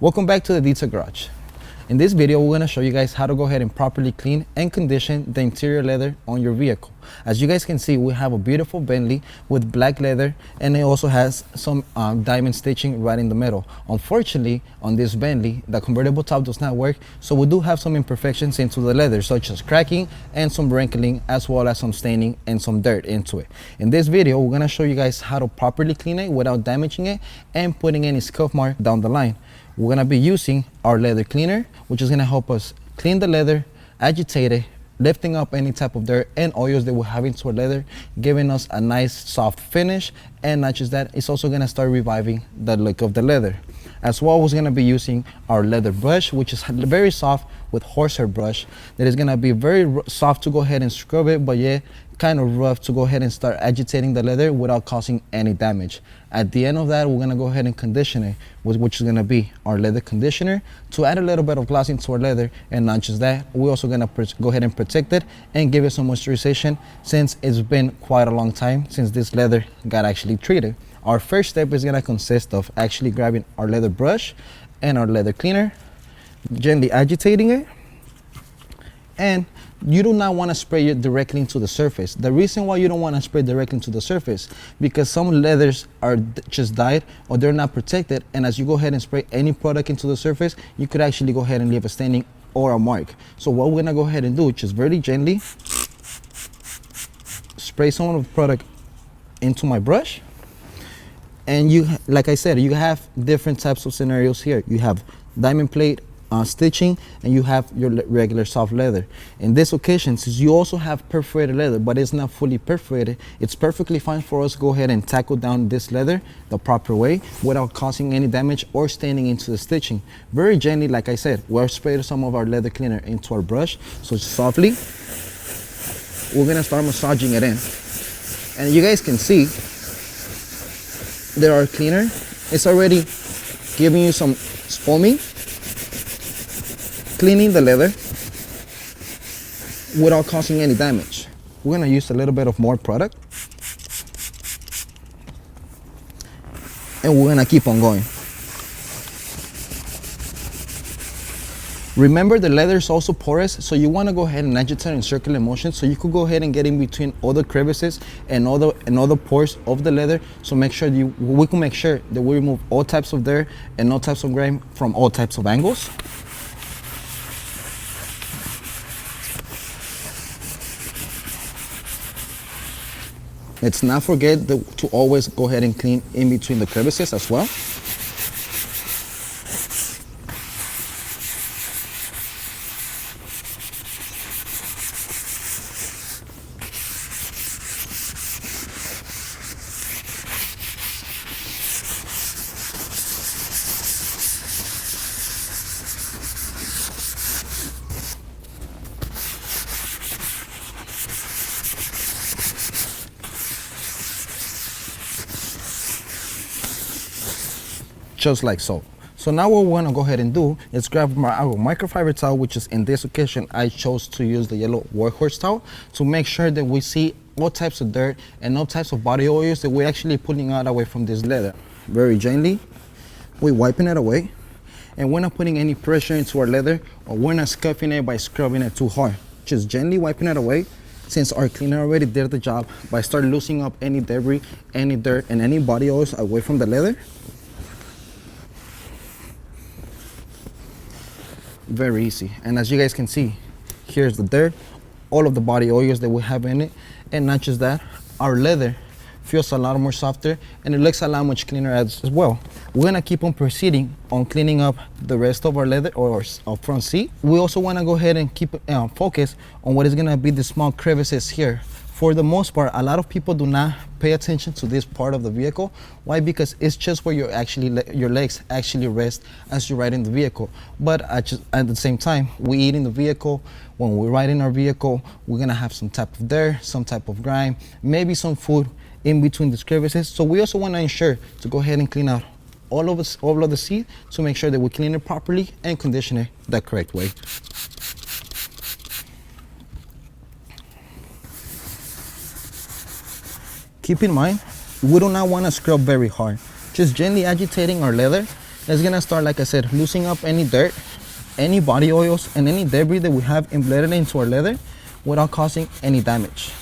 Welcome back to the Detail Garage. In this video, we're going to show you guys how to go ahead and properly clean and condition the interior leather on your vehicle. As you guys can see, we have a beautiful Bentley with black leather, and it also has some diamond stitching right in the middle. Unfortunately, on this Bentley, the convertible top does not work, so we do have some imperfections into the leather, such as cracking and some wrinkling, as well as some staining and some dirt into it. In this video, we're going to show you guys how to properly clean it without damaging it and putting any scuff mark down the line. We're going to be using our leather cleaner, which is going to help us clean the leather, agitate it, lifting up any type of dirt and oils that we have into our leather, giving us a nice soft finish. And not just that, it's also going to start reviving the look of the leather. As well, we're going to be using our leather brush, which is very soft, with horsehair brush that is going to be very soft to go ahead and scrub it, but yeah, kind of rough to go ahead and start agitating the leather without causing any damage. At the end of that, we're going to go ahead and condition it, which is going to be our leather conditioner, to add a little bit of gloss into our leather. And not just that, we're also going to go ahead and protect it and give it some moisturization, since it's been quite a long time since this leather got actually treated. Our first step is going to consist of actually grabbing our leather brush and our leather cleaner, gently agitating it. And you do not want to spray it directly into the surface. The reason why you don't want to spray directly into the surface, because some leathers are just dyed or they're not protected, and as you go ahead and spray any product into the surface, you could actually go ahead and leave a staining or a mark. So what we're going to go ahead and do, just very gently spray some of the product into my brush. And you, like I said, you have different types of scenarios here. You have diamond plate stitching, and you have your regular soft leather. In this occasion, since you also have perforated leather, but it's not fully perforated, it's perfectly fine for us to go ahead and tackle down this leather the proper way without causing any damage or staining into the stitching. Very gently, like I said, we're spraying some of our leather cleaner into our brush. So softly, we're gonna start massaging it in. And you guys can see that our cleaner is already giving you some foaming, cleaning the leather without causing any damage. We're gonna use a little bit of more product, and we're gonna keep on going. Remember, the leather is also porous, so you want to go ahead and agitate in circular motion, so you could go ahead and get in between all the crevices and all the pores of the leather. So make sure we can make sure that we remove all types of dirt and all types of grime from all types of angles. Let's not forget to always go ahead and clean in between the crevices as well. Just like so. So now what we want to go ahead and do is grab our microfiber towel, which is, in this occasion, I chose to use the yellow workhorse towel, to make sure that we see all types of dirt and all types of body oils that we're actually pulling out away from this leather. Very gently, we're wiping it away, and we're not putting any pressure into our leather, or we're not scuffing it by scrubbing it too hard. Just gently wiping it away, since our cleaner already did the job by start loosening up any debris, any dirt, and any body oils away from the leather. Very easy. And as you guys can see, here's the dirt, all of the body oils that we have in it. And not just that, our leather feels a lot more softer, and it looks a lot much cleaner as well. We're gonna keep on proceeding on cleaning up the rest of our leather or our front seat. We also wanna go ahead and keep focus on what is gonna be the small crevices here. For the most part, a lot of people do not pay attention to this part of the vehicle. Why? Because it's just where your legs actually rest as you ride in the vehicle. But at the same time, we eat in the vehicle. When we ride in our vehicle, we're gonna have some type of dirt, some type of grime, maybe some food in between these crevices. So we also want to ensure to go ahead and clean out all of the seat, to make sure that we clean it properly and condition it the correct way. Keep in mind, we do not want to scrub very hard. Just gently agitating our leather It's gonna start, like I said, loosening up any dirt, any body oils, and any debris that we have embedded into our leather without causing any damage.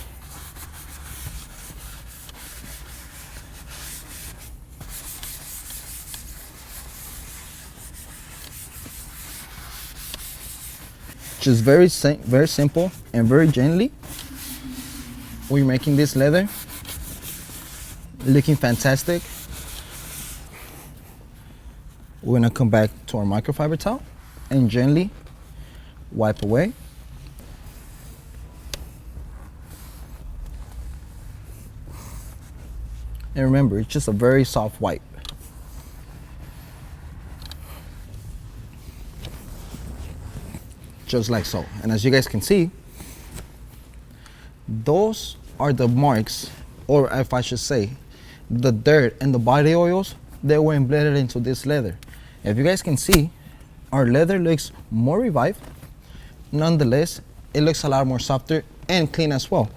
Just very simple and very gently, we're making this leather looking fantastic. We're gonna come back to our microfiber towel and gently wipe away. And remember, it's just a very soft wipe. Just like so. And as you guys can see, those are the marks, or if I should say, the dirt and the body oils that were embedded into this leather. If you guys can see, our leather looks more revived. Nonetheless, it looks a lot more softer and clean as well.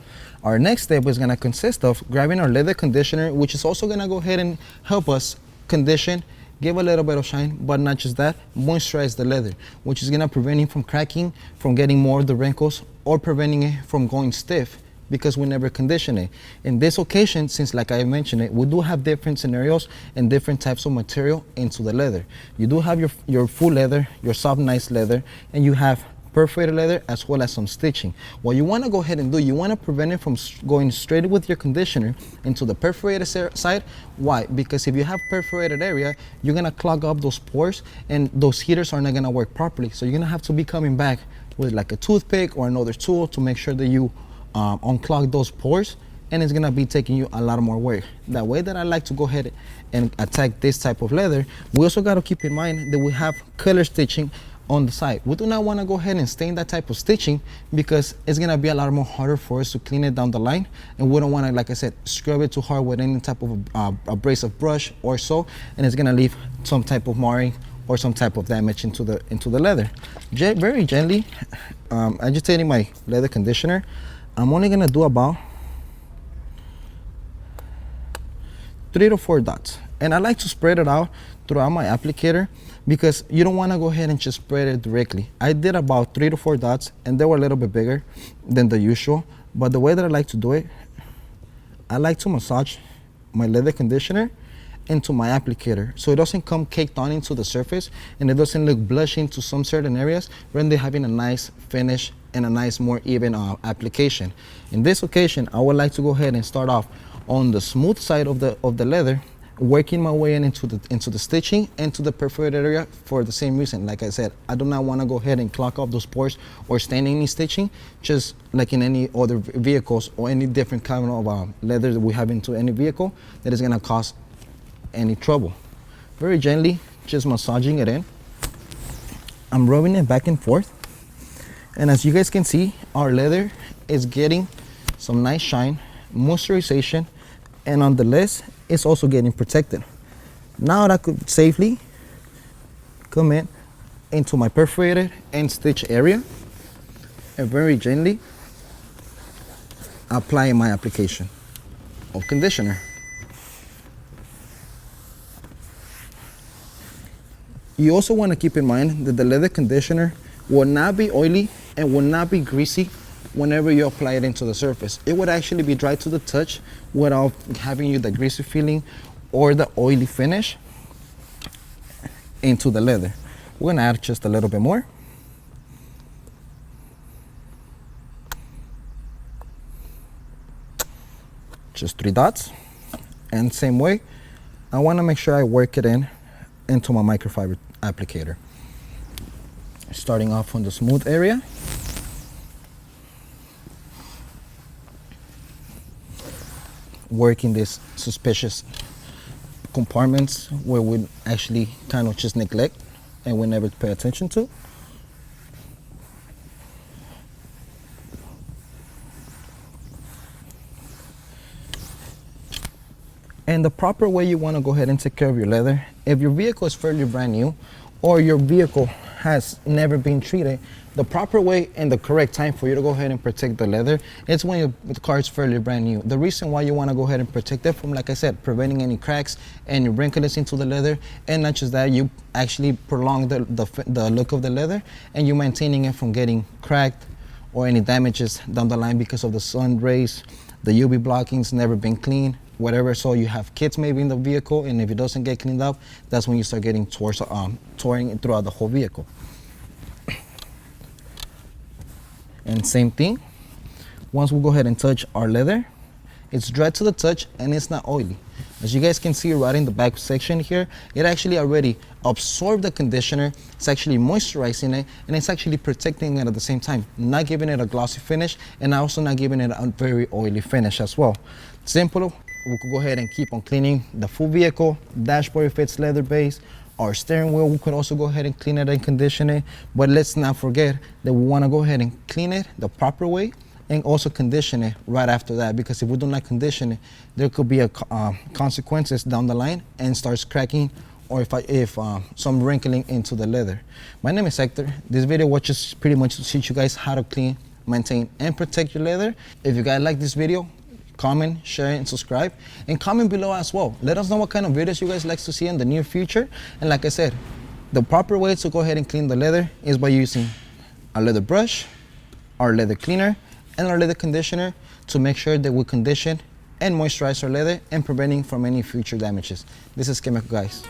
Our next step is gonna consist of grabbing our leather conditioner, which is also gonna go ahead and help us condition, give a little bit of shine, but not just that, moisturize the leather, which is gonna prevent it from cracking, from getting more of the wrinkles, or preventing it from going stiff because we never condition it. In this occasion, since like I mentioned it, we do have different scenarios and different types of material into the leather. You do have your full leather, your soft, nice leather, and you have perforated leather as well as some stitching. What you want to go ahead and do, you want to prevent it from going straight with your conditioner into the perforated side. Why? Because if you have perforated area, you're going to clog up those pores and those heaters are not going to work properly. So you're going to have to be coming back with like a toothpick or another tool to make sure that you unclog those pores, and it's going to be taking you a lot more work. That way that I like to go ahead and attack this type of leather, we also got to keep in mind that we have color stitching on the side. We do not want to go ahead and stain that type of stitching because it's going to be a lot more harder for us to clean it down the line, and we don't want to, like I said, scrub it too hard with any type of abrasive brush or so, and it's going to leave some type of marring or some type of damage into the leather. Very gently, agitating my leather conditioner. I'm only going to do about 3 to 4 dots, and I like to spread it out throughout my applicator because you don't want to go ahead and just spread it directly. I did about 3 to 4 dots, and they were a little bit bigger than the usual, but the way that I like to do it, I like to massage my leather conditioner into my applicator so it doesn't come caked on into the surface and it doesn't look blushing to some certain areas when they're having a nice finish and a nice more even application. In this occasion, I would like to go ahead and start off on the smooth side of the leather, working my way into the stitching and to the perforated area for the same reason. Like I said, I do not want to go ahead and clog up those pores or stain any stitching, just like in any other vehicles or any different kind of leather that we have into any vehicle that is going to cause any trouble. Very gently, just massaging it in. I'm rubbing it back and forth, and as you guys can see, our leather is getting some nice shine, moisturization, and on the list, it's also getting protected. Now I could safely come in into my perforated and stitch area and very gently apply my application of conditioner. You also want to keep in mind that the leather conditioner will not be oily and will not be greasy whenever you apply it into the surface. It would actually be dry to the touch without having you the greasy feeling or the oily finish into the leather. We're gonna add just a little bit more. Just 3 dots. And same way, I wanna make sure I work it into my microfiber applicator. Starting off on the smooth area. Working these suspicious compartments where we actually kind of just neglect and we never pay attention to. And the proper way you want to go ahead and take care of your leather, if your vehicle is fairly brand new or your vehicle has never been treated, the proper way and the correct time for you to go ahead and protect the leather is when the car is fairly brand new. The reason why you want to go ahead and protect it from, like I said, preventing any cracks and wrinkles into the leather, and not just that, you actually prolong the look of the leather, and you maintaining it from getting cracked or any damages down the line because of the sun rays, the UV blockings never been cleaned, whatever. So you have kids maybe in the vehicle, and if it doesn't get cleaned up, that's when you start getting touring throughout the whole vehicle. And same thing, once we go ahead and touch our leather, it's dry to the touch and it's not oily. As you guys can see right in the back section here, it actually already absorbed the conditioner, it's actually moisturizing it, and it's actually protecting it at the same time, not giving it a glossy finish and also not giving it a very oily finish as well. Simple, we could go ahead and keep on cleaning the full vehicle, dashboard if it's leather based, our steering wheel, we could also go ahead and clean it and condition it, but let's not forget that we want to go ahead and clean it the proper way and also condition it right after that, because if we do not condition it, there could be consequences down the line and starts cracking, or if some wrinkling into the leather. My name is Hector. This video was just pretty much to teach you guys how to clean, maintain, and protect your leather. If you guys like this video, comment, share, and subscribe, and comment below as well. Let us know what kind of videos you guys like to see in the near future. And like I said, the proper way to go ahead and clean the leather is by using a leather brush, our leather cleaner, and our leather conditioner to make sure that we condition and moisturize our leather and preventing from any future damages. This is Chemical Guys.